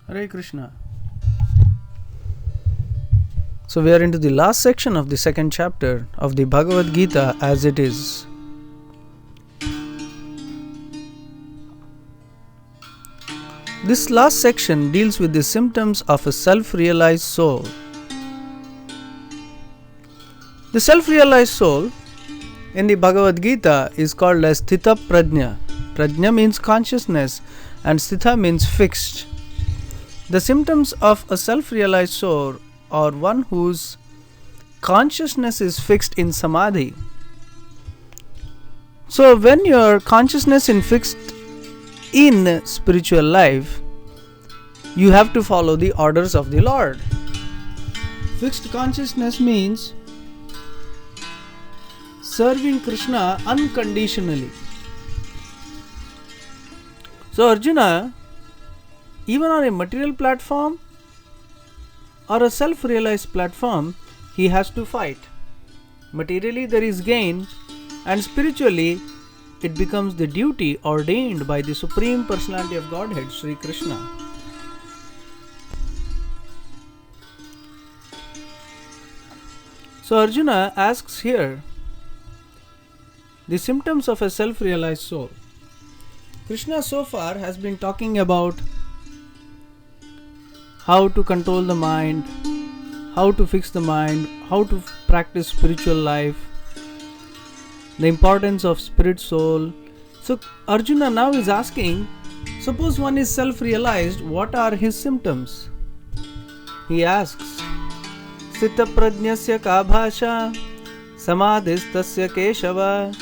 Hare Krishna. So we are into the last section of the second chapter of the Bhagavad Gita as it is. This last section deals with the symptoms of a self-realized soul. The self-realized soul in the Bhagavad Gita is called as Sthita Prajna. Prajna means consciousness and Sthita means fixed. The symptoms of a self-realized soul are one whose consciousness is fixed in samadhi. So when your consciousness is fixed in spiritual life, you have to follow the orders of the Lord. Fixed consciousness means serving Krishna unconditionally. So Arjuna, even on a material platform or a self-realized platform, he has to fight. Materially there is gain, and spiritually it becomes the duty ordained by the Supreme Personality of Godhead, Sri Krishna. So Arjuna asks here the symptoms of a self-realized soul. Krishna so far has been talking about how to control the mind, how to fix the mind, how to practice spiritual life, the importance of spirit soul. So Arjuna now is asking, suppose one is self-realized, what are his symptoms? He asks, Sthita prajnasya ka bhasha, samadhistasya keshava,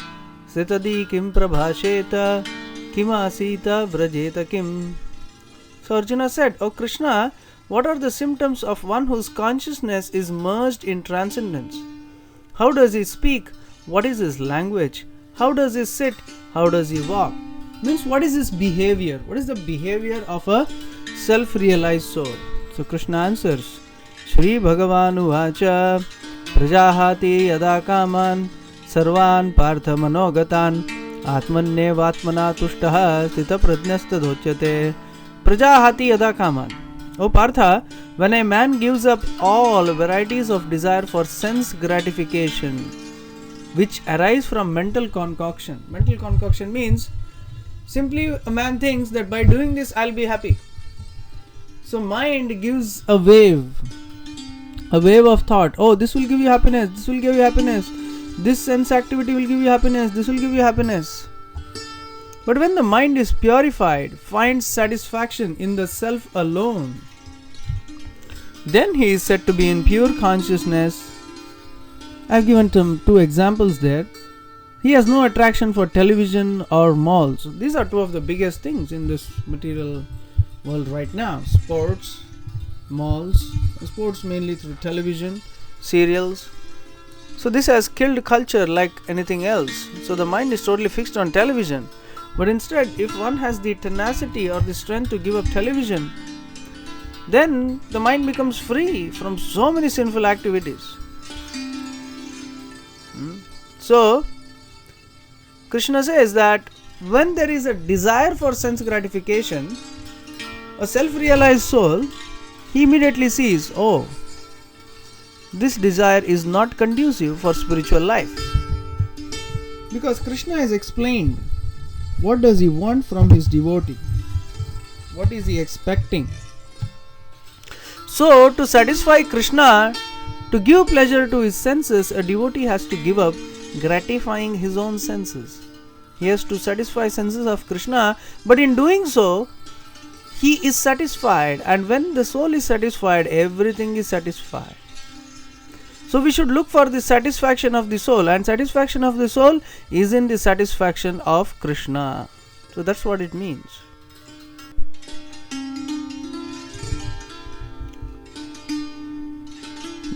sthitadi kim prabhasheta, kim asita vrajeta kim. So Arjuna said, O Krishna, what are the symptoms of one whose consciousness is merged in transcendence? How does he speak? What is his language? How does he sit? How does he walk? Means, what is his behavior? What is the behavior of a self-realized soul? So Krishna answers, Shri Bhagavanu Vacha Prajahati Yada Kaman Sarvan Partha Manogatan Atmanyevatmana Tushtaha Sthita Prajnastadhochate Prajahati Yada Kaman. O Partha, when a man gives up all varieties of desire for sense gratification which arise from mental concoction. Mental concoction means simply a man thinks that by doing this I'll be happy. So mind gives a wave of thought. Oh, this will give you happiness, this will give you happiness, this sense activity will give you happiness, this will give you happiness. But when the mind is purified, finds satisfaction in the self alone, then he is said to be in pure consciousness. I have given two examples there. He has no attraction for television or malls. These are two of the biggest things in this material world right now. Sports, malls, sports mainly through television, serials. So this has killed culture like anything else. So the mind is totally fixed on television. But instead, if one has the tenacity or the strength to give up television, then the mind becomes free from so many sinful activities. So, Krishna says that when there is a desire for sense gratification, a self-realized soul, he immediately sees, oh, this desire is not conducive for spiritual life. Because Krishna has explained what does he want from his devotee. What is he expecting? So, to satisfy Krishna, to give pleasure to his senses, a devotee has to give up gratifying his own senses. He has to satisfy senses of Krishna, but in doing so, he is satisfied, and when the soul is satisfied, everything is satisfied. So we should look for the satisfaction of the soul, and satisfaction of the soul is in the satisfaction of Krishna. So that's what it means.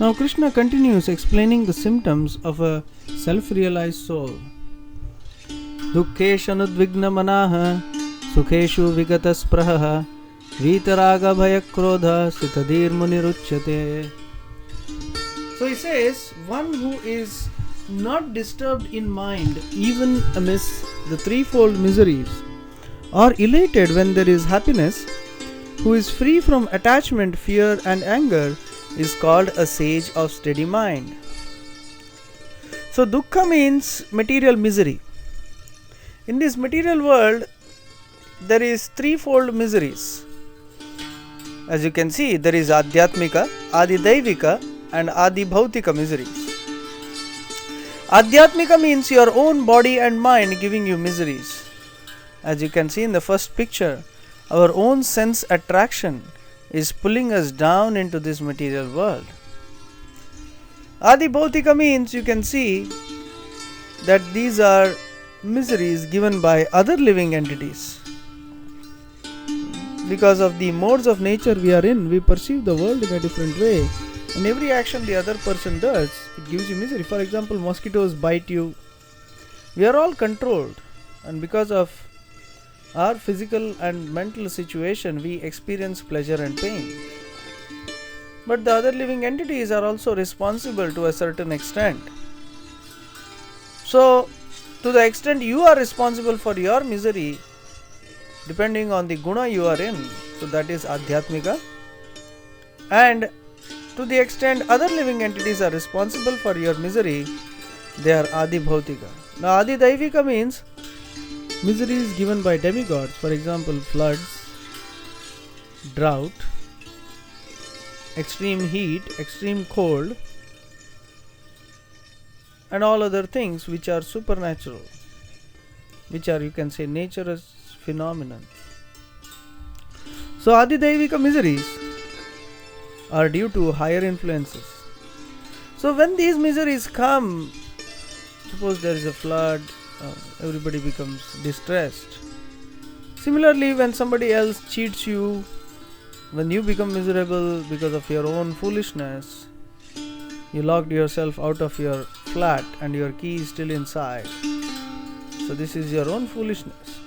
Now Krishna continues explaining the symptoms of a self-realized soul. Dukkeshu nudvigna manaha, sukheshu vigata spraha, vitaraga bhaya krodha, sitadir muniruchyate. So he says, one who is not disturbed in mind even amidst the threefold miseries, or elated when there is happiness, who is free from attachment, fear and anger is called a sage of steady mind. So dukkha means material misery. In this material world, there is threefold miseries. As you can see, there is Adhyatmika, Adidaivika and Adibhautika miseries. Adhyatmika means your own body and mind giving you miseries. As you can see in the first picture, our own sense attraction is pulling us down into this material world. Adibhautika means you can see that these are miseries given by other living entities. Because of the modes of nature we are in, we perceive the world in a different way. And every action the other person does, it gives you misery. For example, mosquitoes bite you. We are all controlled. And because of our physical and mental situation, we experience pleasure and pain. But the other living entities are also responsible to a certain extent. So, to the extent you are responsible for your misery, depending on the guna you are in, so that is Adhyatmika. And to the extent other living entities are responsible for your misery, they are Adibhautika. Now Adidaivika means miseries given by demigods, for example floods, drought, extreme heat, extreme cold and all other things which are supernatural, which are, you can say, nature's phenomenon. So Adidaivika miseries are due to higher influences. So when these miseries come, suppose there is a flood, everybody becomes distressed. Similarly, when somebody else cheats you, when you become miserable because of your own foolishness, you locked yourself out of your flat and your key is still inside. So this is your own foolishness.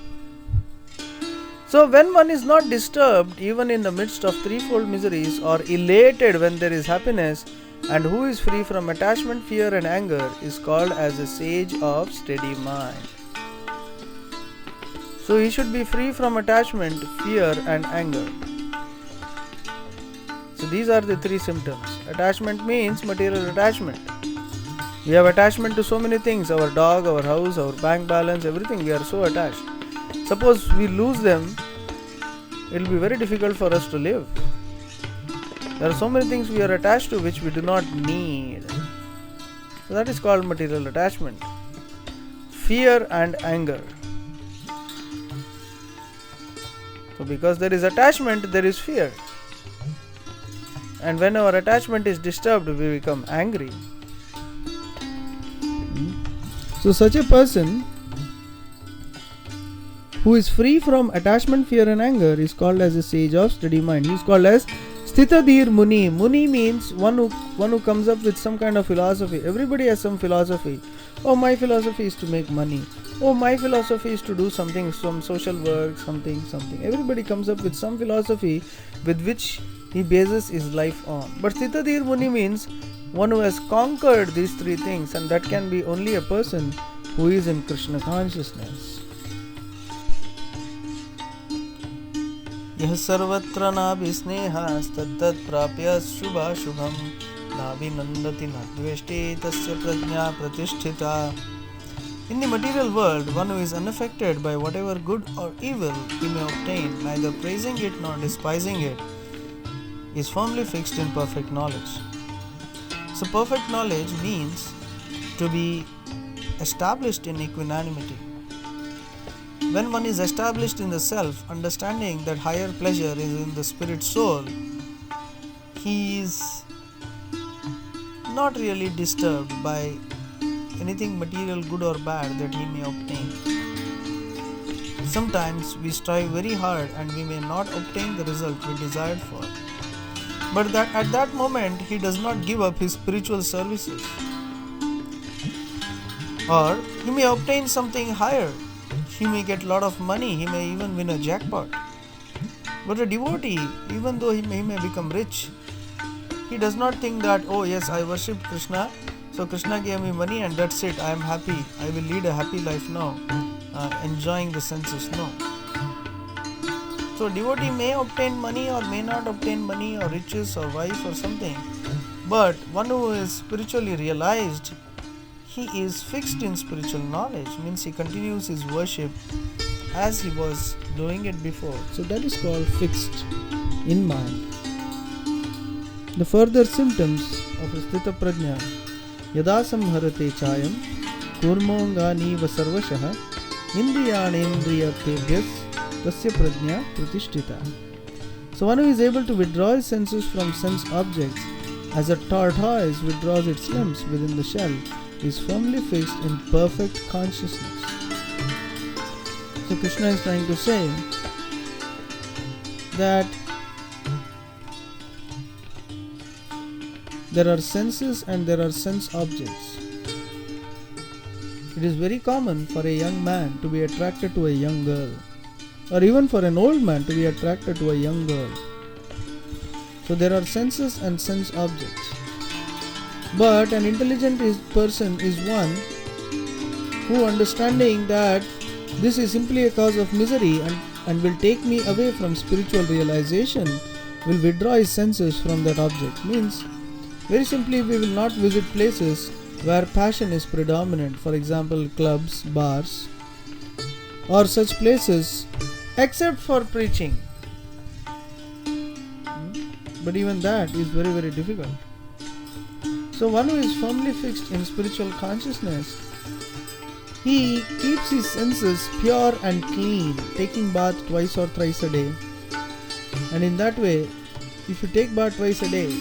So when one is not disturbed even in the midst of threefold miseries, or elated when there is happiness, and who is free from attachment, fear and anger, is called as a sage of steady mind. So he should be free from attachment, fear and anger. So these are the three symptoms. Attachment means material attachment. We have attachment to so many things, our dog, our house, our bank balance, everything, we are so attached. Suppose we lose them, it will be very difficult for us to live. There are so many things we are attached to which we do not need. So that is called material attachment. Fear and anger. So because there is attachment, there is fear. And when our attachment is disturbed, we become angry. So such a person who is free from attachment, fear and anger is called as a sage of steady mind. He is called as Sthitadhir Muni. Muni means one who comes up with some kind of philosophy. Everybody has some philosophy. Oh, my philosophy is to make money. Oh, my philosophy is to do something, some social work, something. Everybody comes up with some philosophy with which he bases his life on. But Sthitadhir Muni means one who has conquered these three things, and that can be only a person who is in Krishna consciousness. यह सर्वत्र नाभिस्नेहास्तद्दत् प्राप्य शुभाशुभं नाभिनन्दति न द्वेष्टि तस्य प्रज्ञा प्रतिष्ठिता. In the material world, one who is unaffected by whatever good or evil he may obtain, neither praising it nor despising it, is firmly fixed in perfect knowledge. So perfect knowledge means to be established in equanimity. When one is established in the self, understanding that higher pleasure is in the spirit soul, he is not really disturbed by anything material, good or bad, that he may obtain. Sometimes we strive very hard and we may not obtain the result we desired for. But that at that moment he does not give up his spiritual services. Or he may obtain something higher. He may get a lot of money, he may even win a jackpot. But a devotee, even though he may become rich, he does not think that, oh yes, I worship Krishna, so Krishna gave me money and that's it, I am happy, I will lead a happy life now, enjoying the senses. No. So devotee may obtain money or may not obtain money or riches or wife or something, but one who is spiritually realized, he is fixed in spiritual knowledge, means he continues his worship as he was doing it before. So that is called fixed in mind. The further symptoms of a sthita prajna: yada samharate chayam kurmongani vasarvashah indriyanendriyatebhyas tasya prajna pratishtita. So one who is able to withdraw his senses from sense objects as a tortoise withdraws its limbs within the shell is firmly fixed in perfect consciousness. So Krishna is trying to say that there are senses and there are sense objects. It is very common for a young man to be attracted to a young girl, or even for an old man to be attracted to a young girl. So there are senses and sense objects. But an intelligent person is one who, understanding that this is simply a cause of misery and will take me away from spiritual realization, will withdraw his senses from that object. Means, very simply, we will not visit places where passion is predominant, for example clubs, bars, or such places, except for preaching. But even that is very, very difficult. So one who is firmly fixed in spiritual consciousness, he keeps his senses pure and clean, taking bath twice or thrice a day. And in that way, if you take bath twice a day,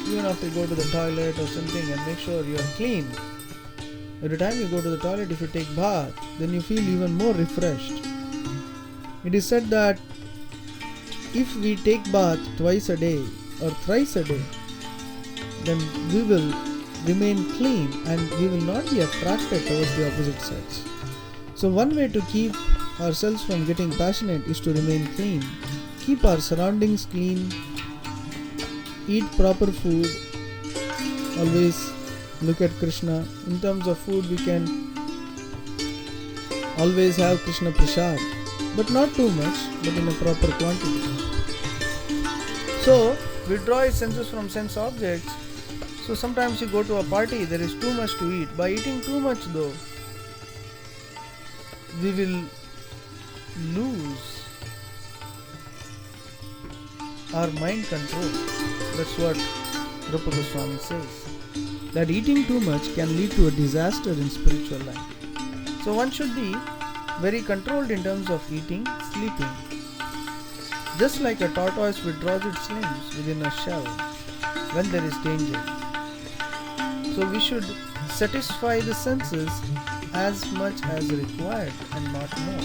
even after you go to the toilet or something, and make sure you are clean. Every time you go to the toilet, if you take bath, then you feel even more refreshed. It is said that if we take bath twice a day or thrice a day, then we will remain clean and we will not be attracted towards the opposite sex. So one way to keep ourselves from getting passionate is to remain clean, keep our surroundings clean, eat proper food, always look at Krishna. In terms of food, we can always have Krishna Prasad, but not too much, but in a proper quantity. So withdraw his senses from sense objects. So sometimes you go to a party, there is too much to eat. By eating too much though, we will lose our mind control. That's what Rupa Goswami says. That eating too much can lead to a disaster in spiritual life. So one should be very controlled in terms of eating, sleeping. Just like a tortoise withdraws its limbs within a shell when there is danger. So we should satisfy the senses as much as required and not more.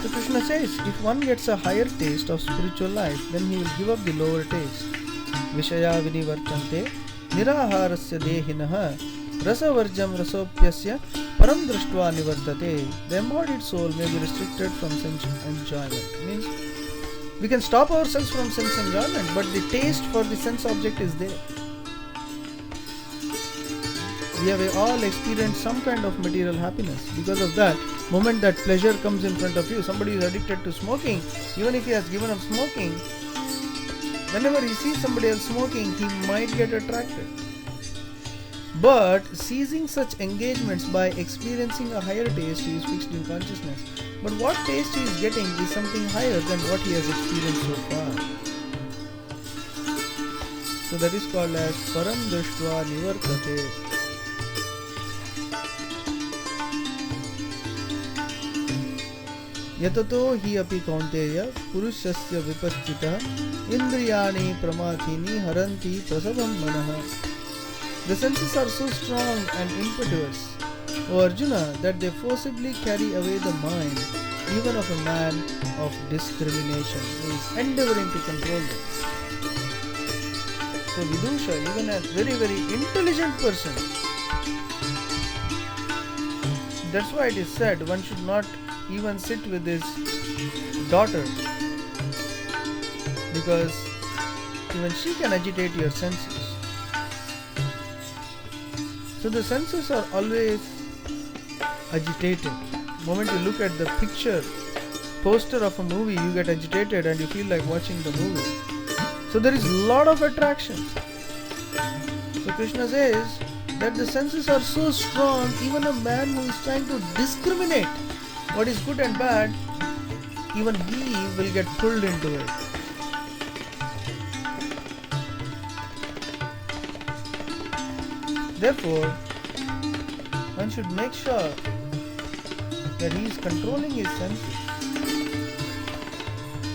So Krishna says, if one gets a higher taste of spiritual life, then he will give up the lower taste. Vishaya vinivartante niraharasya dehinaha rasavarjam rasopyasya param drashtva nivartate. The embodied soul may be restricted from sense enjoyment. Means we can stop ourselves from sense enjoyment, but the taste for the sense object is there. We have all experienced some kind of material happiness. Because of that, moment that pleasure comes in front of you, somebody is addicted to smoking, even if he has given up smoking, whenever he sees somebody else smoking, he might get attracted. But seizing such engagements by experiencing a higher taste, he is fixed in consciousness. But what taste he is getting is something higher than what he has experienced so far. So that is called as param drashtva nivartate. Yatato hi api kaunteya purushasya vipaschita indriyani pramathini haranti prasavam manaha. The senses are so strong and impetuous, O Arjuna, that they forcibly carry away the mind even of a man of discrimination who is endeavoring to control them. So Vidusha, even a very, very intelligent person, that's why it is said one should not even sit with his daughter, because even she can agitate your senses. So the senses are always agitated. moment you look at the picture, poster of a movie, you get agitated and you feel like watching the movie. So there is a lot of attraction. So Krishna says that the senses are so strong, even a man who is trying to discriminate what is good and bad, even he will get pulled into it. Therefore, one should make sure that he is controlling his senses.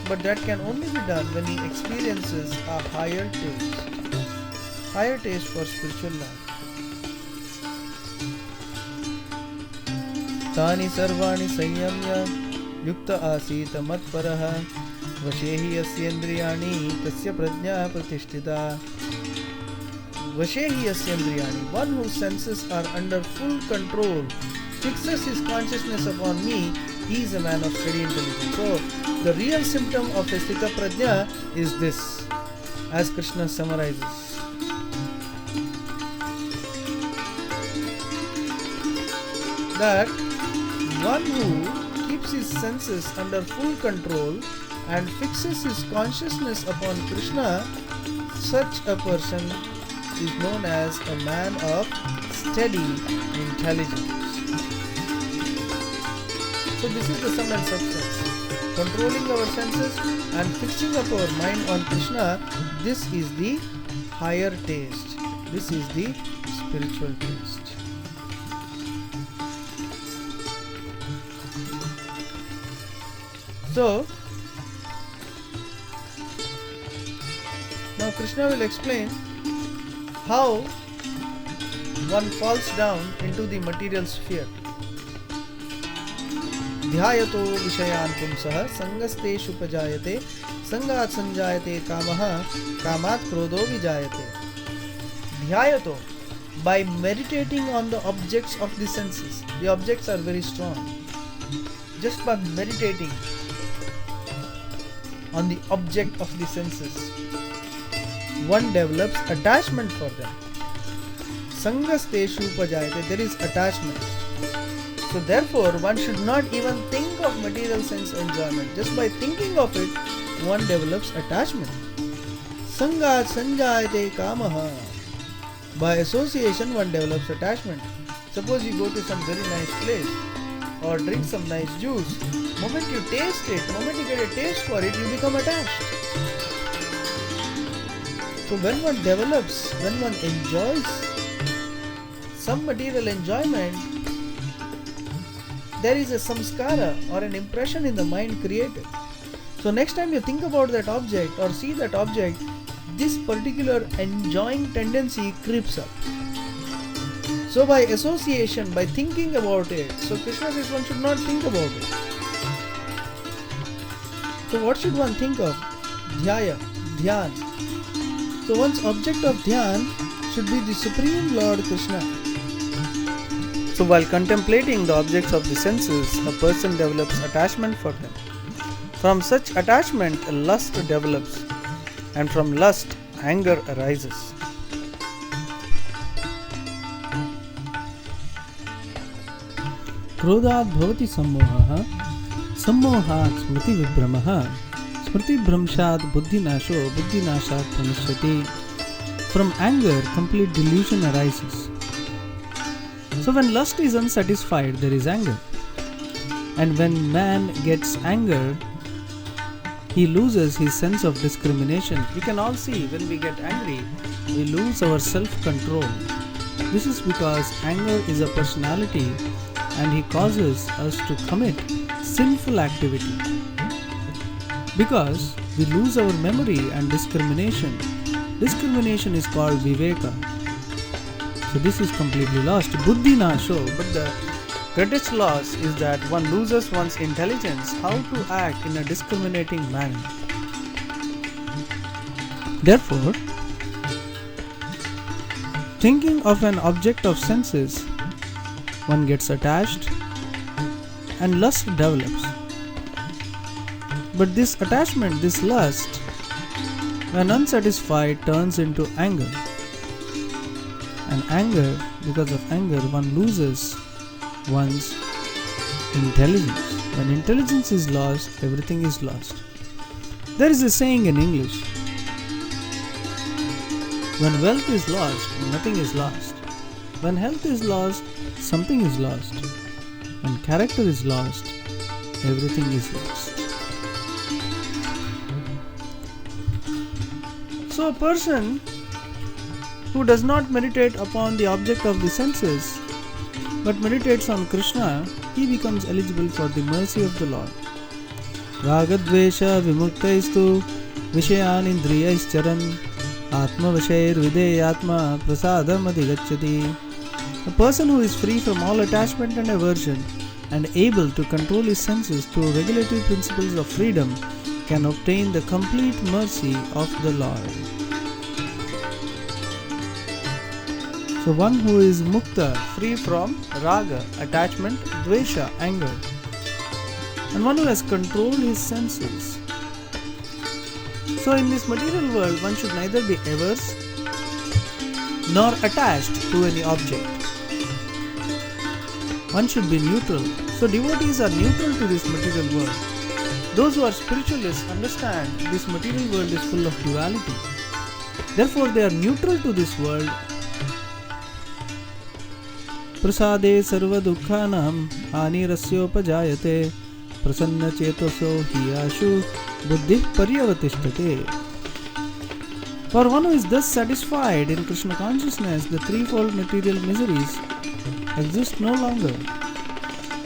But that can only be done when he experiences a higher taste for spiritual life. Tani sarvani sanyamya yukta asita matparaha vashehi yasyendriyani tasya prajna pratishtita. Vashehi yasyendriyani, one whose senses are under full control, fixes his consciousness upon me, he is a man of steady intelligence. So, the real symptom of a Sthita Prajna is this, as Krishna summarizes. That one who keeps his senses under full control and fixes his consciousness upon Krishna, such a person is known as a man of steady intelligence. So this is the sum and substance. Controlling our senses and fixing up our mind on Krishna, this is the higher taste. This is the spiritual taste. So, now Krishna will explain how one falls down into the material sphere. ध्यायतो विषयान् पुंसः संगस्तेषु उपजायते संगात् संजायते कामः कामात् क्रोधो विजायते. Dhyayato, by meditating on the objects of the senses. The objects are very strong. Just by meditating on the object of the senses, one develops attachment for them. Sangasteshu upajayate, there is attachment. So therefore, one should not even think of material sense enjoyment. Just by thinking of it, one develops attachment. Sangat sanjayate kamaha. By association, one develops attachment. Suppose you go to some very nice place or drink some nice juice. Moment you taste it, moment you get a taste for it, you become attached. So when one develops, when one enjoys some material enjoyment, there is a samskara or an impression in the mind created. So next time you think about that object or see that object, this particular enjoying tendency creeps up. So by association, by thinking about it, so Krishna says one should not think about it. So what should one think of? Dhyaya, dhyan. So one's object of dhyan should be the Supreme Lord Krishna. So while contemplating the objects of the senses, a person develops attachment for them. From such attachment, a lust develops, and from lust, anger arises. Krodhat bhavati sammohah, sammohat smriti vibramah, smriti bhramshat buddhinasho, buddhinashat pranashyati. From anger, complete delusion arises. So when lust is unsatisfied, there is anger. And when man gets anger, he loses his sense of discrimination. We can all see when we get angry, we lose our self-control. This is because anger is a personality and he causes us to commit sinful activity. Because we lose our memory and discrimination. Discrimination is called viveka. So this is completely lost. Buddhi nasho. But the greatest loss is that one loses one's intelligence, how to act in a discriminating manner. Therefore, thinking of an object of senses, one gets attached and lust develops. But this attachment, this lust, when unsatisfied, turns into anger. And anger, because of anger, one loses one's intelligence. When intelligence is lost, everything is lost. There is a saying in English, when wealth is lost, nothing is lost. When health is lost, something is lost. When character is lost, everything is lost. So a person who does not meditate upon the object of the senses but meditates on Krishna, he becomes eligible for the mercy of the Lord. Ragadvesha vimuktaistu vishayan indriyaicharan atmavashair videyatma prasadam adhigacchati. A person who is free from all attachment and aversion and able to control his senses through regulative principles of freedom can obtain the complete mercy of the Lord. So one who is mukta, free from raga, attachment, dvesha, anger, and one who has controlled his senses. So in this material world, one should neither be averse nor attached to any object. One should be neutral. So devotees are neutral to this material world. Those who are spiritualists understand this material world is full of duality. Therefore they are neutral to this world. Prasade sarva dukkhanam anirasyopajayate prasanna chetoso hiyashu buddhi paryavatishtate. For one who is thus satisfied in Krishna consciousness, the threefold material miseries exist no longer.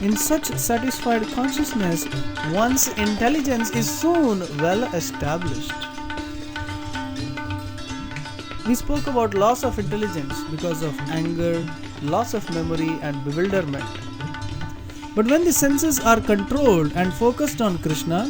In such satisfied consciousness, one's intelligence is soon well established. We spoke about loss of intelligence because of anger, loss of memory and bewilderment. But when the senses are controlled and focused on Krishna,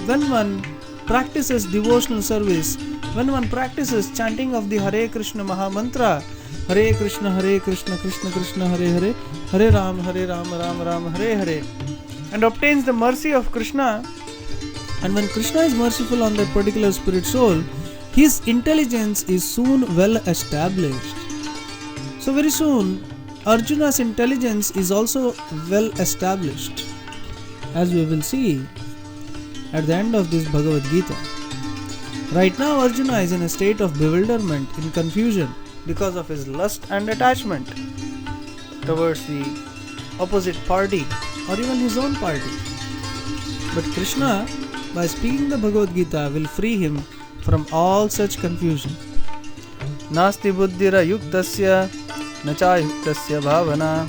when one practices devotional service, when one practices chanting of the Hare Krishna Maha Mantra, Hare Krishna, Krishna Krishna, Hare Hare, Hare Ram, Ram Ram, Hare Hare, and obtains the mercy of Krishna, and when Krishna is merciful on that particular spirit soul, his intelligence is soon well established. So very soon, Arjuna's intelligence is also well established, as we will see at the end of this Bhagavad Gita. Right now, Arjuna is in a state of bewilderment, in confusion, because of his lust and attachment towards the opposite party or even his own party. But Krishna, by speaking the Bhagavad Gita, will free him from all such confusion. Nasti buddhira yuktasya nacha yuktasya bhavana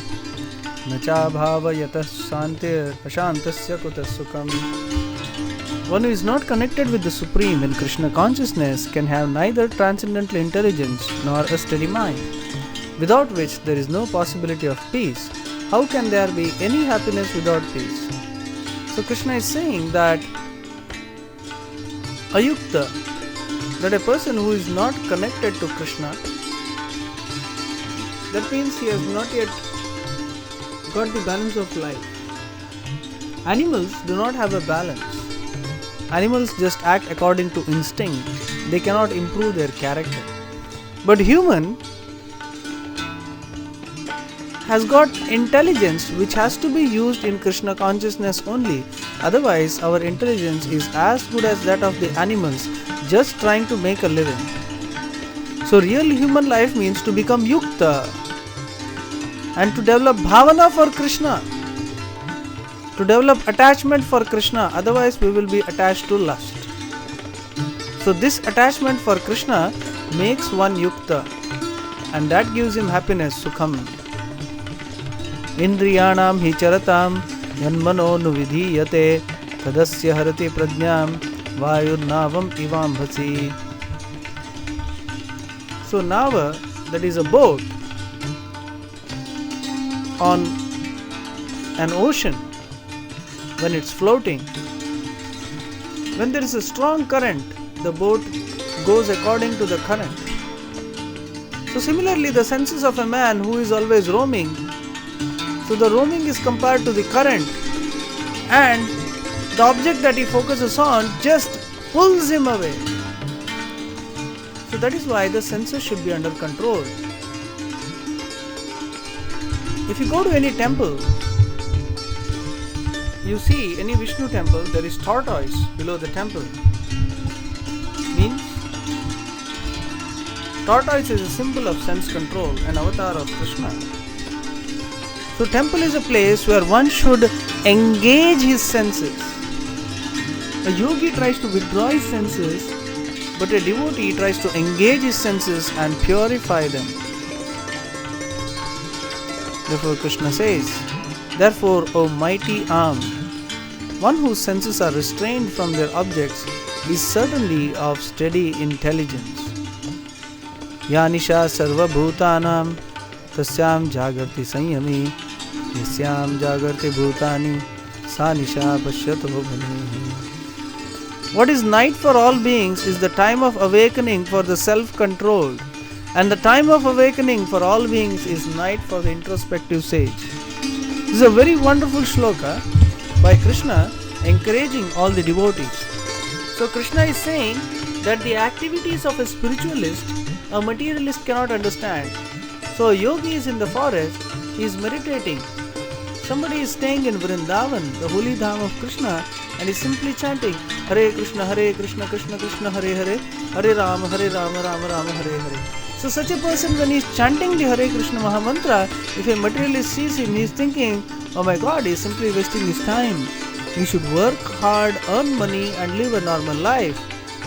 nacha bhavayatah shantir ashantasya kutas sukham. One who is not connected with the Supreme in Krishna consciousness can have neither transcendental intelligence nor a steady mind, without which there is no possibility of peace. How can there be any happiness without peace? So Krishna is saying that ayukta, that a person who is not connected to Krishna, that means he has not yet got the balance of life. Animals do not have a balance. Animals just act according to instinct. They cannot improve their character. But human has got intelligence which has to be used in Krishna consciousness only. Otherwise, our intelligence is as good as that of the animals, just trying to make a living. So real human life means to become yukta and to develop bhavana for Krishna, to develop attachment for Krishna, otherwise we will be attached to lust. So this attachment for Krishna makes one yukta, and that gives him happiness, sukham. Indriyanam hi charatam yanmano nuvidhiyate tadasya harati prajnam vayurnavam ivam bhasi. So Nava, that is a boat on an ocean, when it's floating, when there is a strong current, the boat goes according to the current. So similarly, the senses of a man who is always roaming, so the roaming is compared to the current, and the object that he focuses on just pulls him away. So that is why the senses should be under control. If you go to any temple, you see any Vishnu temple, there is tortoise below the temple. Means tortoise is a symbol of sense control, an avatar of Krishna. So temple is a place where one should engage his senses. A yogi tries to withdraw his senses, but a devotee tries to engage his senses and purify them. Therefore Krishna says, therefore, O mighty arm, one whose senses are restrained from their objects is certainly of steady intelligence. Ya nisha sarva bhutanam tasyam jagarti sanyami yasyam jagarti bhutani sa nisha pashyato bhanehi. What is night for all beings is the time of awakening for the self-controlled, and the time of awakening for all beings is night for the introspective sage. This is a very wonderful shloka by Krishna encouraging all the devotees. So Krishna is saying that the activities of a spiritualist, a materialist cannot understand. So a yogi is in the forest, he is meditating. Somebody is staying in Vrindavan, the holy dham of Krishna, and is simply chanting Hare Krishna, Krishna Krishna, Hare Hare, Hare Rama, Rama Rama, Hare Hare. So such a person, when he is chanting the Hare Krishna Maha Mantra, if a materialist sees him, he is thinking, oh my God, he is simply wasting his time. He should work hard, earn money and live a normal life.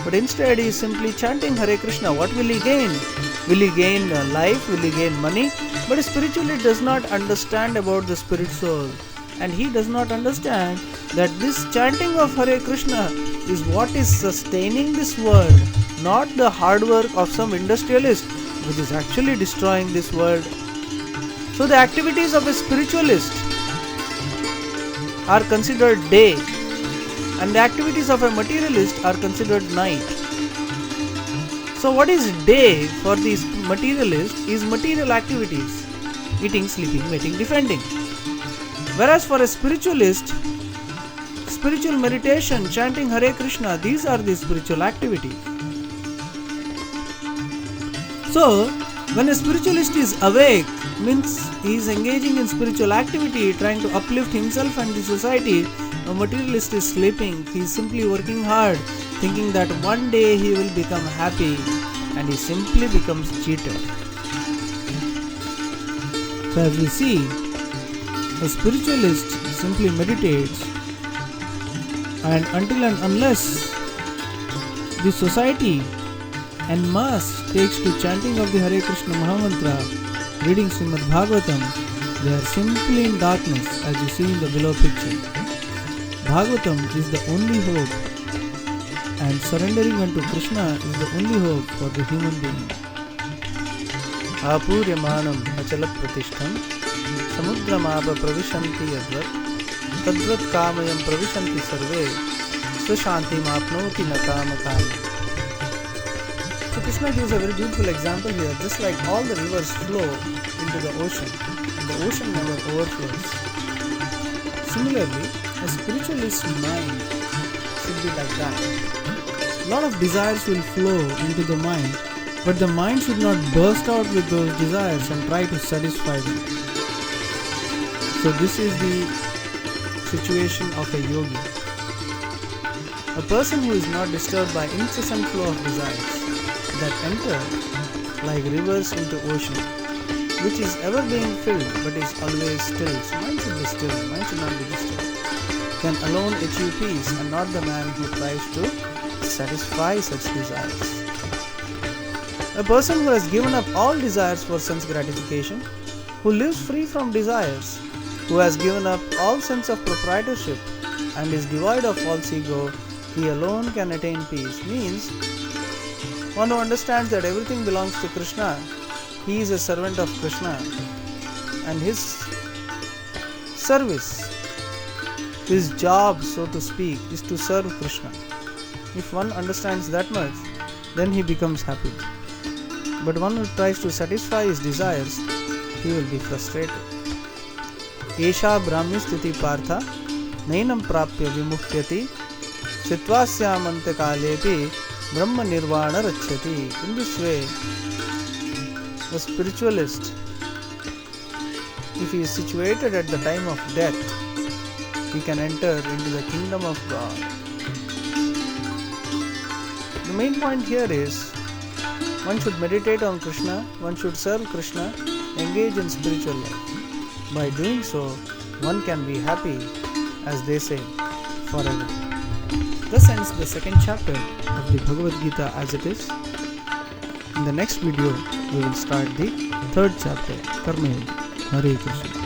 But instead he is simply chanting Hare Krishna. What will he gain? Will he gain life? Will he gain money? But spiritually does not understand about the spirit soul. And he does not understand that this chanting of Hare Krishna is what is sustaining this world, not the hard work of some industrialist, which is actually destroying this world. So the activities of a spiritualist are considered day, and the activities of a materialist are considered night. So what is day for the materialist is material activities: eating, sleeping, mating, defending. Whereas for a spiritualist, spiritual meditation, chanting Hare Krishna, these are the spiritual activities. So, when a spiritualist is awake, means he is engaging in spiritual activity, trying to uplift himself and the society. A materialist is sleeping, he is simply working hard, thinking that one day he will become happy, and he simply becomes cheated. So as we see, a spiritualist simply meditates, and until and unless the society en masse takes to chanting of the Hare Krishna Mahamantra, reading Srimad Bhagavatam, they are simply in darkness, as you see in the below picture. Bhagavatam is the only hope, and surrendering unto Krishna is the only hope for the human being. Apuryamanam achalat pratishtham samudramapa pravishanti yadvat tadvat kamayam pravishanti sarve swashantim apnoti nakamakam. So Krishna gives a very beautiful example here. Just like all the rivers flow into the ocean, and the ocean never overflows. Similarly, a spiritualist's mind should be like that. A lot of desires will flow into the mind, but the mind should not burst out with those desires and try to satisfy them. So this is the situation of a yogi. A person who is not disturbed by incessant flow of desires that enter like rivers into ocean, which is ever being filled but is always still. So mind should be still, mind should not be disturbed. Can alone achieve peace, and not the man who tries to satisfy such desires. A person who has given up all desires for sense gratification, who lives free from desires, who has given up all sense of proprietorship and is devoid of false ego, he alone can attain peace. Means, one who understands that everything belongs to Krishna, he is a servant of Krishna, and his service, his job, so to speak, is to serve Krishna. If one understands that much, then he becomes happy. But one who tries to satisfy his desires, he will be frustrated. Esha brahmi sthiti partha nainam prapya vimuhyati sitvasyamante kalepi brahma nirvana rachyati. In this way, the spiritualist, if he is situated at the time of death, he can enter into the kingdom of God. The main point here is one should meditate on Krishna, one should serve Krishna, engage in spiritual life. By doing so, one can be happy, as they say, forever. Thus ends the second chapter of the Bhagavad Gita as it is. In the next video, we will start the third chapter, Karma Yoga. Hare Krishna.